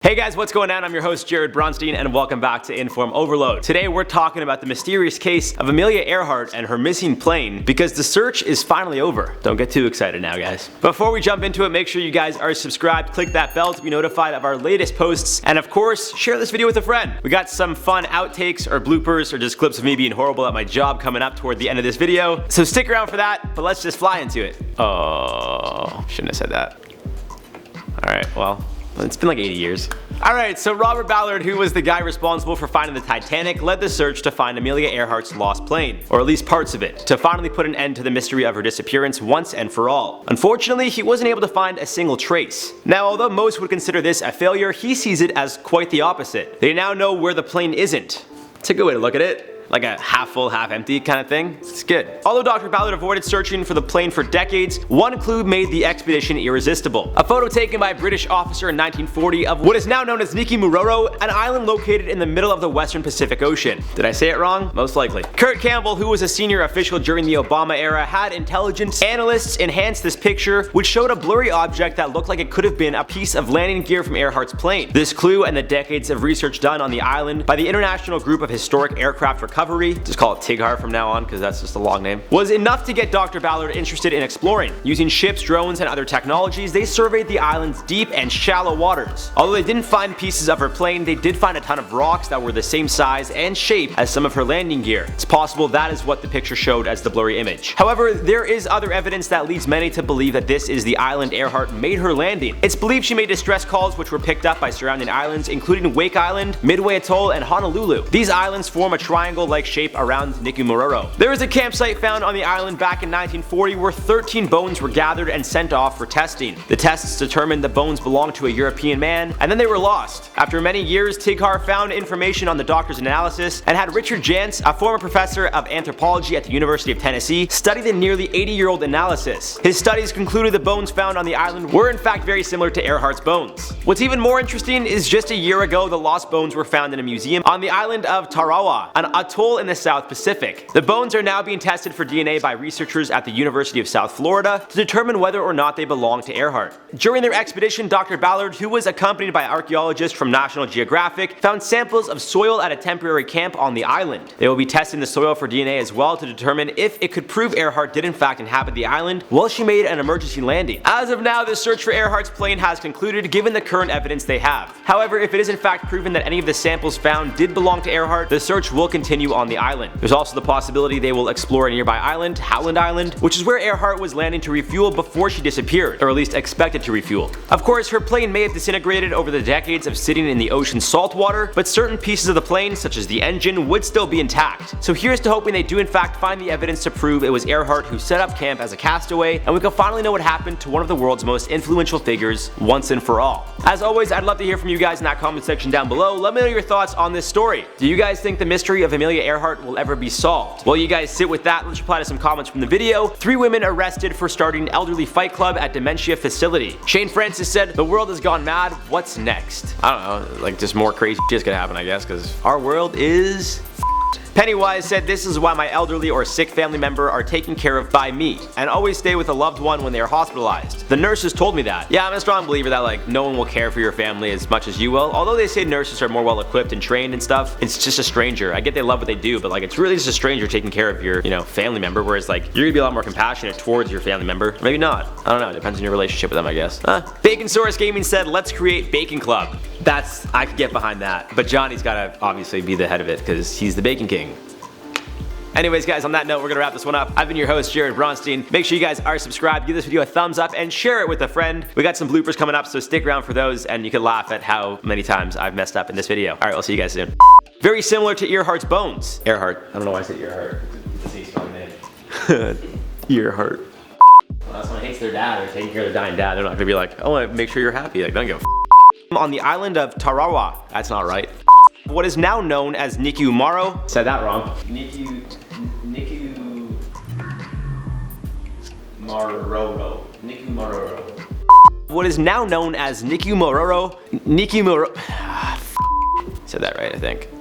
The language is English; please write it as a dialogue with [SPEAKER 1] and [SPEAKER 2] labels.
[SPEAKER 1] Hey guys, what's going on? I'm your host Jared Bronstein and welcome back to InformOverload. Today we're talking about the mysterious case of Amelia Earhart and her missing plane because the search is finally over. Don't get too excited now, guys. Before we jump into it, make sure you guys are subscribed, click that bell to be notified of our latest posts, and of course, share this video with a friend. We got some fun outtakes or bloopers or just clips of me being horrible at my job coming up toward the end of this video, so stick around for that, but let's just fly into it. Oh, shouldn't have said that. Alright, well, it's been like 80 years. Alright, so Robert Ballard, who was the guy responsible for finding the Titanic, led the search to find Amelia Earhart's lost plane, or at least parts of it, to finally put an end to the mystery of her disappearance once and for all. Unfortunately, he wasn't able to find a single trace. Now, although most would consider this a failure, he sees it as quite the opposite. They now know where the plane isn't. It's a good way to look at it. Like a half full, half empty kind of thing. It's good. Although Dr. Ballard avoided searching for the plane for decades, one clue made the expedition irresistible. A photo taken by a British officer in 1940 of what is now known as Niquimuroro, an island located in the middle of the Western Pacific Ocean. Did I say it wrong? Most likely. Kurt Campbell, who was a senior official during the Obama era, had intelligence analysts enhance this picture, which showed a blurry object that looked like it could have been a piece of landing gear from Earhart's plane. This clue and the decades of research done on the island by the International Group of Historic Aircraft Recovery, just call it TIGHAR from now on because that's just a long name, was enough to get Dr. Ballard interested in exploring. Using ships, drones, and other technologies, they surveyed the island's deep and shallow waters. Although they didn't find pieces of her plane, they did find a ton of rocks that were the same size and shape as some of her landing gear. It's possible that is what the picture showed as the blurry image. However, there is other evidence that leads many to believe that this is the island Earhart made her landing. It's believed she made distress calls which were picked up by surrounding islands, including Wake Island, Midway Atoll, and Honolulu. These islands form a triangle-like shape around Niquimuroro. There was a campsite found on the island back in 1940 where 13 bones were gathered and sent off for testing. The tests determined the bones belonged to a European man, and then they were lost. After many years, TIGHAR found information on the doctor's analysis and had Richard Jantz, a former professor of anthropology at the University of Tennessee, study the nearly 80-year-old analysis. His studies concluded the bones found on the island were in fact very similar to Earhart's bones. What's even more interesting is just a year ago, the lost bones were found in a museum on the island of Tarawa, an atoll in the South Pacific. The bones are now being tested for DNA by researchers at the University of South Florida to determine whether or not they belong to Earhart. During their expedition, Dr. Ballard, who was accompanied by archaeologists from National Geographic, found samples of soil at a temporary camp on the island. They will be testing the soil for DNA as well to determine if it could prove Earhart did in fact inhabit the island while she made an emergency landing. As of now, the search for Earhart's plane has concluded given the current evidence they have. However, if it is in fact proven that any of the samples found did belong to Earhart, the search will continue on the island. There's also the possibility they will explore a nearby island, Howland Island, which is where Earhart was landing to refuel before she disappeared, or at least expected to refuel. Of course, her plane may have disintegrated over the decades of sitting in the ocean's salt water, but certain pieces of the plane, such as the engine, would still be intact. So here's to hoping they do in fact find the evidence to prove it was Earhart who set up camp as a castaway, and we can finally know what happened to one of the world's most influential figures once and for all. As always, I'd love to hear from you guys in that comment section down below. Let me know your thoughts on this story. Do you guys think the mystery of Amelia Earhart will ever be solved? While you guys sit with that, let's reply to some comments from the video. 3 women arrested for starting elderly fight club at dementia facility. Shane Francis said, the world has gone mad, what's next? I don't know, like just more crazy shit's gonna happen I guess, because our world is Pennywise said, this is why my elderly or sick family member are taken care of by me, and always stay with a loved one when they are hospitalized. The nurses told me that. Yeah, I'm a strong believer that like no one will care for your family as much as you will. Although they say nurses are more well equipped and trained and stuff, it's just a stranger. I get they love what they do, but like it's really just a stranger taking care of your, family member, whereas like you're gonna be a lot more compassionate towards your family member. Maybe not. I don't know, it depends on your relationship with them, I guess. Bacon Source Gaming said, let's create Bacon Club. I could get behind that. But Johnny's gotta obviously be the head of it because he's the Bacon King. Anyways guys, on that note, we're gonna wrap this one up. I've been your host, Jared Bronstein. Make sure you guys are subscribed, give this video a thumbs up, and share it with a friend. We got some bloopers coming up, so stick around for those, and you can laugh at how many times I've messed up in this video. Alright, I'll see you guys soon. Very similar to Earhart's bones. Earhart. I don't know why I said Earhart. It's an spelling name. Earhart. Well, someone hates their dad or taking care of their dying dad, they're not gonna be like, oh, make sure you're happy. Like, don't give a on the island of Tarawa. That's not right. What is now known as Niquimuroro. Said that wrong. Niquimuroro. What is now known as Niquimuroro. Said that right, I think.